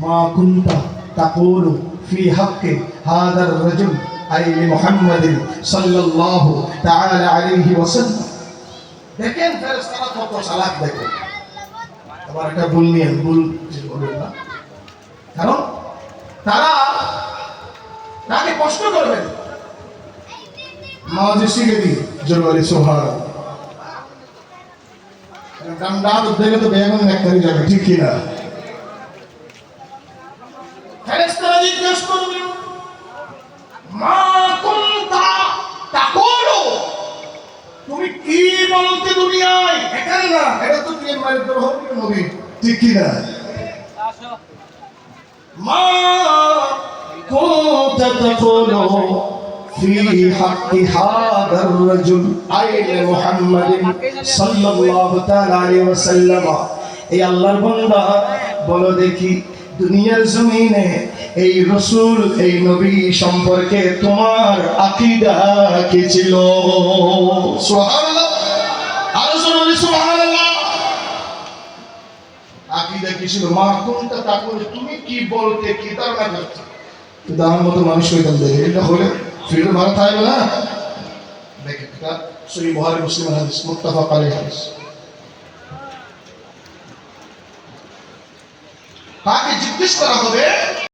মা কুনতা তাকুলু ফি হাক্কি হাদার রাজুল আই মুহাম্মাদিন সাল্লাল্লাহু তাআলা আলাইহি ওয়াসাল্লাম। দেখেন ফেরেশতারা কত চালাক, দেখেন আবার একটা ভুল নিয়ে ভুল বলবেন না, কারণ তারা তাকে কষ্ট করবেন। মাঝে শিখে দিই জোরে সুবহানাল্লাহ, ডান্ডা ধরে তো বেগুন নেকড়ে যাবে, ঠিক কি না? ফেরেশতারা জিজ্ঞেস করবেন, মা কুনতা তাকুলু, তুমি কি বলতে দুনিয়ায়, এখানে না, এটা তো তুমি মায়ের তো হবে নবী, ঠিক কি না? মা কুনতা তাকুলু ফি হাক্কি হাদার রাজুল আই মুহাম্মাদিন সাল্লাল্লাহু তাআলা আলাইহি ওয়াসাল্লাম। এই আল্লাহর বান্দা বলো দেখি, দুনিয়ার জমিনে এই রাসূল এই নবী সম্পর্কে তোমার আকীদা কি ছিল? সুবহানাল্লাহ, আর বলি সুবহানাল্লাহ। আকীদা কি ছিল? মা কুনতা তাকুলু, তুমি কি বলতে, কি ধারণা করতে? তো দাম মতো মানুষ হইতাম দেখে এটা হলে ফিরে ভালো থাকবে না। দেখেন এটা সহিহ বুখারী মুসলিম হাদিস, মুত্তাফাক আলাইহি হাদিস। তাকে জিজ্ঞেস করা হবে